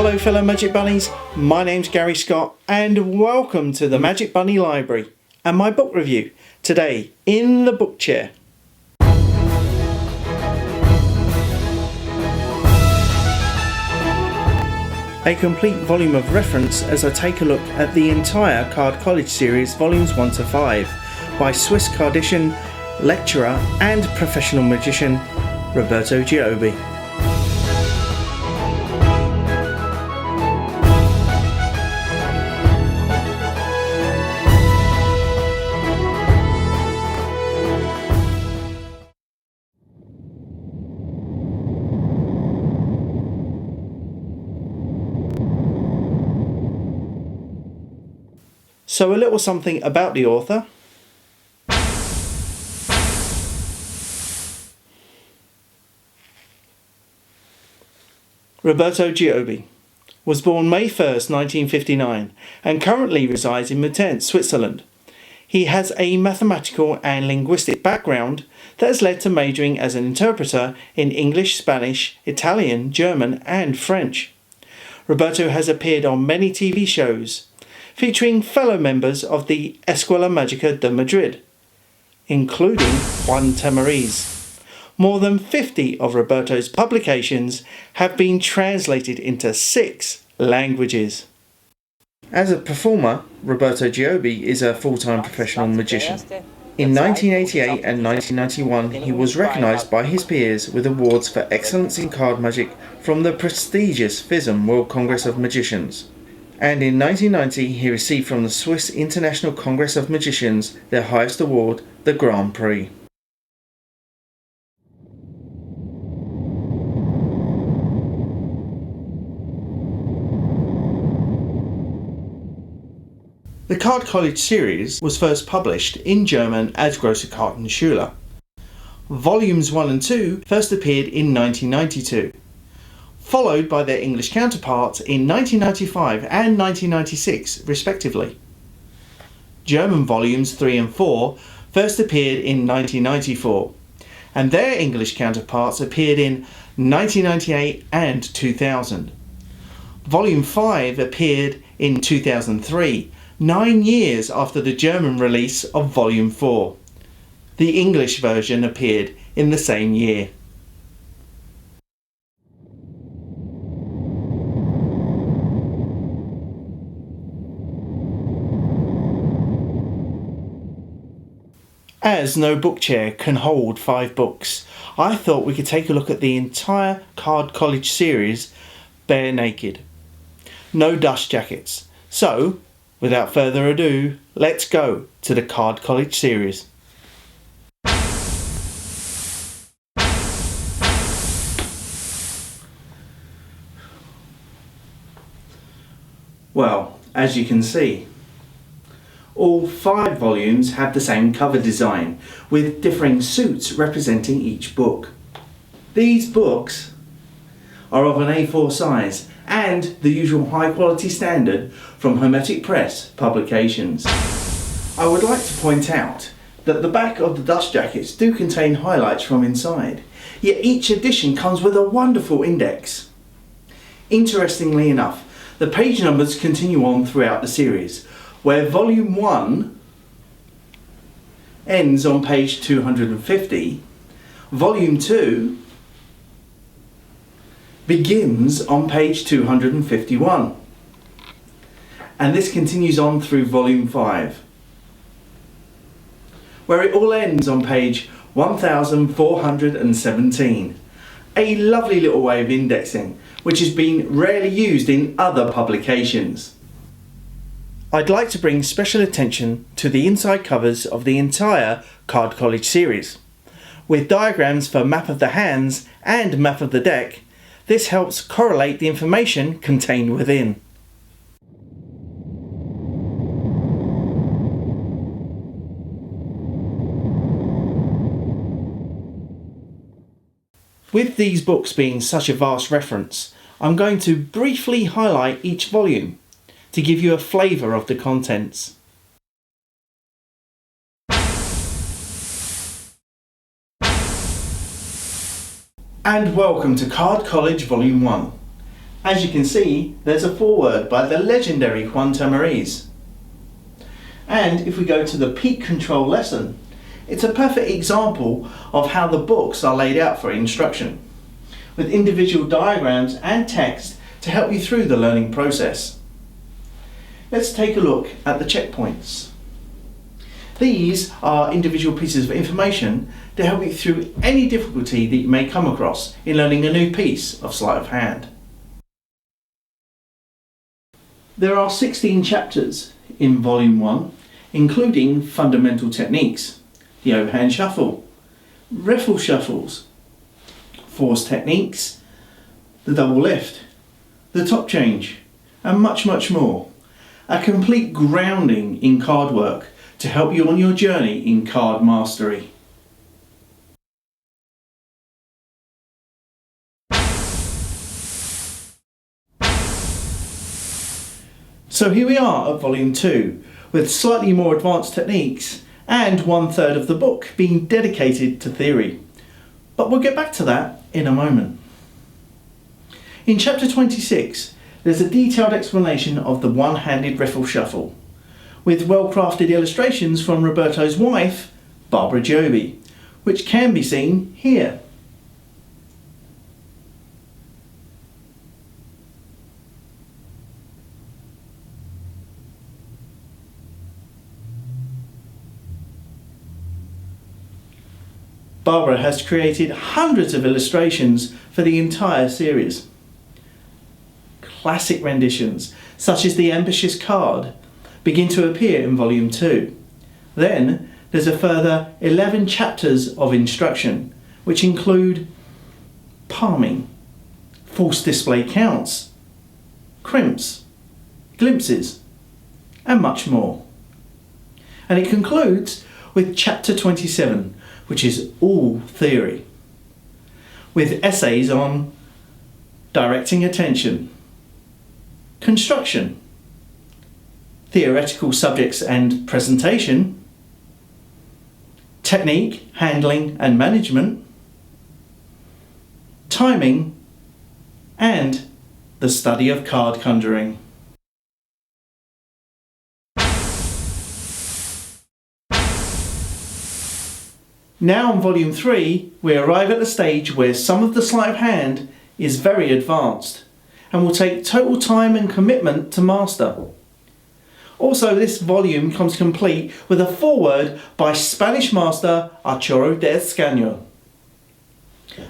Hello fellow Magic Bunnies, my name's Gary Scott and welcome to the Magic Bunny Library and my book review today in the book chair. A complete volume of reference as I take a look at the entire Card College series volumes 1 to 5 by Swiss cardician, lecturer and professional magician Roberto Giobbi. So a little something about the author. Roberto Giobbi was born May 1st, 1959 and currently resides in Meurthe, Switzerland. He has a mathematical and linguistic background that has led to majoring as an interpreter in English, Spanish, Italian, German and French. Roberto has appeared on many TV shows featuring fellow members of the Escuela Magica de Madrid, including Juan Tamariz. More than 50 of Roberto's publications have been translated into 6 languages. As a performer, Roberto Giobbi is a full-time professional magician. In 1988 and 1991, he was recognised by his peers with awards for excellence in card magic from the prestigious FISM World Congress of Magicians. And in 1990 he received from the Swiss International Congress of Magicians their highest award, the Grand Prix. The Card College series was first published in German as Große Kartenschule. Volumes 1 and 2 first appeared in 1992. Followed by their English counterparts in 1995 and 1996 respectively. German volumes 3 and 4 first appeared in 1994 and their English counterparts appeared in 1998 and 2000. Volume 5 appeared in 2003, 9 years after the German release of Volume 4. The English version appeared in the same year. As no book chair can hold 5 books, I thought we could take a look at the entire Card College series bare naked. No dust jackets. So, without further ado, let's go to the Card College series. Well, as you can see, all 5 volumes have the same cover design, with differing suits representing each book. These books are of an A4 size and the usual high quality standard from Hermetic Press publications. I would like to point out that the back of the dust jackets do contain highlights from inside, yet each edition comes with a wonderful index. Interestingly enough, the page numbers continue on throughout the series, where Volume 1 ends on page 250, Volume 2 begins on page 251, and this continues on through Volume 5, where it all ends on page 1417. A lovely little way of indexing, which has been rarely used in other publications. I'd like to bring special attention to the inside covers of the entire Card College series. With diagrams for map of the hands and map of the deck, this helps correlate the information contained within. With these books being such a vast reference, I'm going to briefly highlight each volume to give you a flavour of the contents. And welcome to Card College Volume 1. As you can see, there's a foreword by the legendary Juan Tamariz. And if we go to the peak control lesson, it's a perfect example of how the books are laid out for instruction, with individual diagrams and text to help you through the learning process. Let's take a look at the checkpoints. These are individual pieces of information to help you through any difficulty that you may come across in learning a new piece of sleight of hand. There are 16 chapters in Volume 1, including fundamental techniques, the overhand shuffle, riffle shuffles, force techniques, the double lift, the top change, and much, much more. A complete grounding in card work to help you on your journey in card mastery. So here we are at Volume 2, with slightly more advanced techniques and 1/3 of the book being dedicated to theory. But we'll get back to that in a moment. In Chapter 26, there's a detailed explanation of the one-handed riffle shuffle, with well-crafted illustrations from Roberto's wife, Roberto Giobbi, which can be seen here. Barbara has created hundreds of illustrations for the entire series. Classic renditions, such as the ambitious card, begin to appear in Volume 2. Then there's a further 11 chapters of instruction, which include palming, false display counts, crimps, glimpses, and much more. And it concludes with Chapter 27, which is all theory, with essays on directing attention, construction, theoretical subjects and presentation, technique, handling and management, timing, and the study of card conjuring. Now in Volume 3, we arrive at the stage where some of the sleight of hand is very advanced and will take total time and commitment to master. Also, this volume comes complete with a foreword by Spanish master Arturo de Escaño.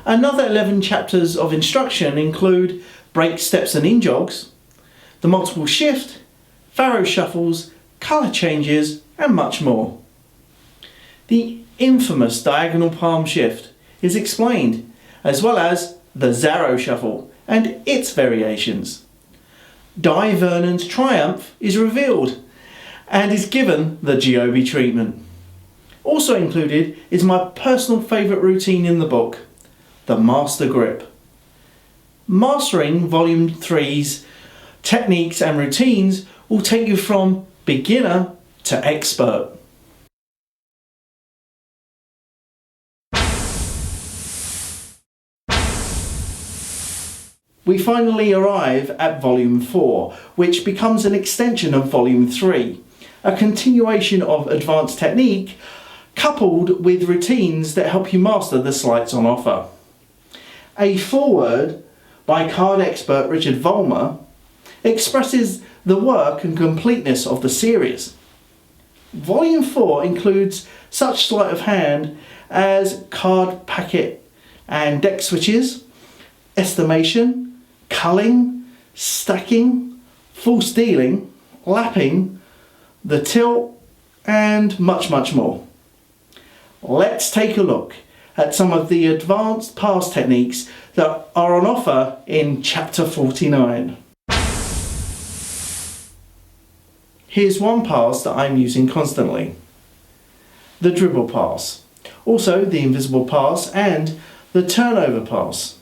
Another 11 chapters of instruction include break steps and in-jogs, the multiple shift, faro shuffles, colour changes, and much more. The infamous diagonal palm shift is explained, as well as the Zarro shuffle and its variations. Di Vernon's triumph is revealed and is given the Giobbi treatment. Also included is my personal favourite routine in the book, the master grip. Mastering Volume 3's techniques and routines will take you from beginner to expert. We finally arrive at Volume 4, which becomes an extension of Volume 3, a continuation of advanced technique coupled with routines that help you master the sleights on offer. A foreword by card expert Richard Vollmer expresses the work and completeness of the series. Volume 4 includes such sleight of hand as card packet and deck switches, estimation, culling, stacking, false dealing, lapping, the tilt, and much, much more. Let's take a look at some of the advanced pass techniques that are on offer in Chapter 49. Here's one pass that I'm using constantly. The dribble pass, also the invisible pass and the turnover pass.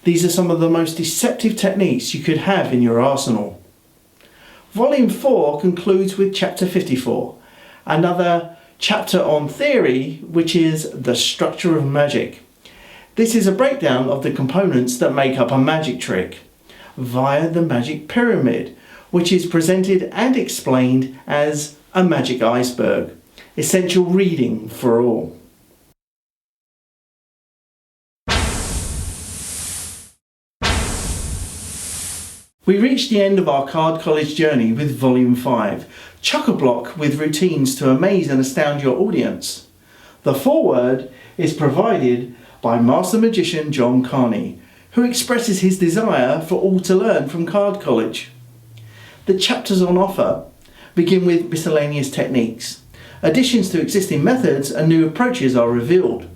These are some of the most deceptive techniques you could have in your arsenal. Volume 4 concludes with Chapter 54, another chapter on theory, which is the structure of magic. This is a breakdown of the components that make up a magic trick, via the Magic Pyramid, which is presented and explained as a magic iceberg. Essential reading for all. We reached the end of our Card College journey with Volume 5, chock-a-block with routines to amaze and astound your audience. The foreword is provided by Master Magician John Carney, who expresses his desire for all to learn from Card College. The chapters on offer begin with miscellaneous techniques. Additions to existing methods and new approaches are revealed.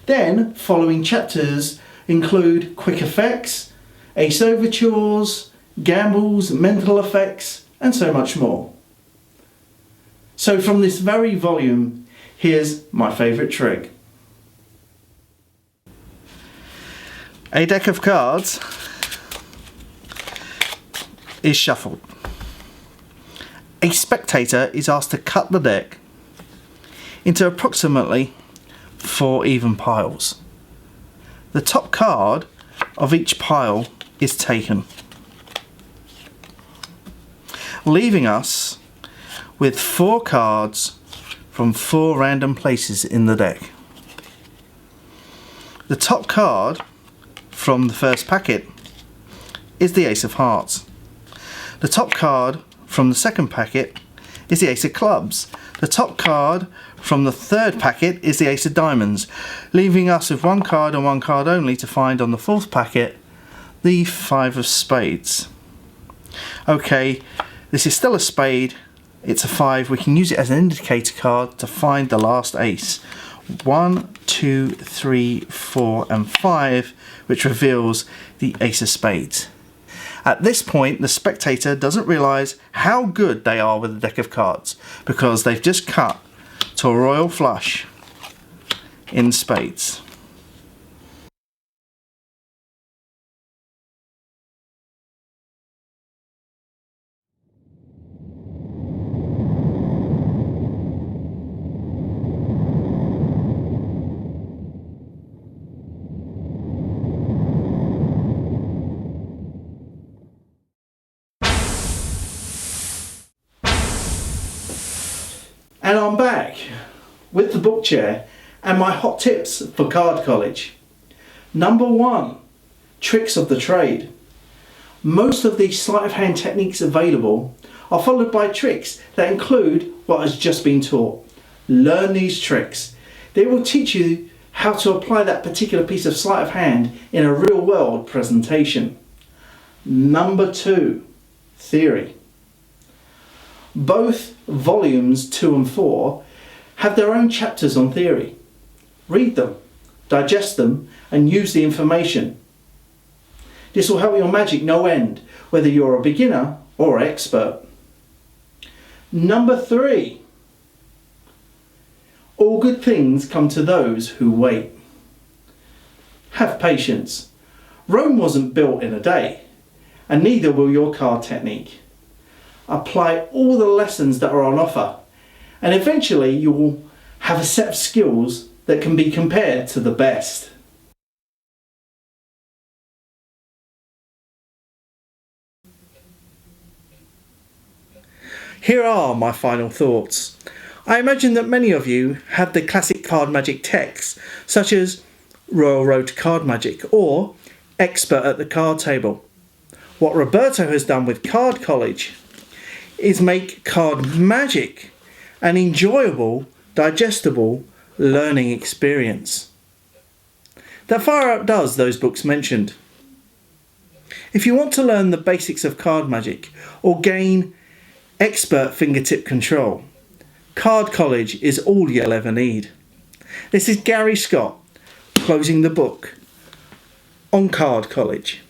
Then, following chapters include quick effects, ace overtures, gambles, mental effects, and so much more. So from this very volume, here's my favourite trick. A deck of cards is shuffled. A spectator is asked to cut the deck into approximately 4 even piles. The top card of each pile is taken, leaving us with 4 cards from 4 random places in the deck. The top card from the first packet is the Ace of Hearts. The top card from the second packet is the Ace of Clubs. The top card from the third packet is the Ace of Diamonds, leaving us with 1 card and 1 card only to find on the fourth packet, the 5 of Spades. Okay, this is still a spade, it's a 5, we can use it as an indicator card to find the last ace. 1, 2, 3, 4 and 5, which reveals the Ace of Spades. At this point, the spectator doesn't realise how good they are with a deck of cards, because they've just cut to a royal flush in spades. And I'm back with the book chair and my hot tips for Card College. Number 1, tricks of the trade. Most of the sleight of hand techniques available are followed by tricks that include what has just been taught. Learn these tricks. They will teach you how to apply that particular piece of sleight of hand in a real world presentation. Number 2, theory. Both volumes 2 and 4 have their own chapters on theory. Read them, digest them, and use the information. This will help your magic no end, whether you're a beginner or expert. Number 3, all good things come to those who wait. Have patience. Rome wasn't built in a day, and neither will your card technique. Apply all the lessons that are on offer, and eventually you will have a set of skills that can be compared to the best. Here are my final thoughts. I imagine that many of you have the classic card magic texts, such as Royal Road to Card Magic or Expert at the Card Table. What Roberto has done with Card College is make card magic an enjoyable, digestible learning experience that far outdoes those books mentioned. If you want to learn the basics of card magic or gain expert fingertip control, Card College is all you'll ever need. This is Gary Scott closing the book on Card College.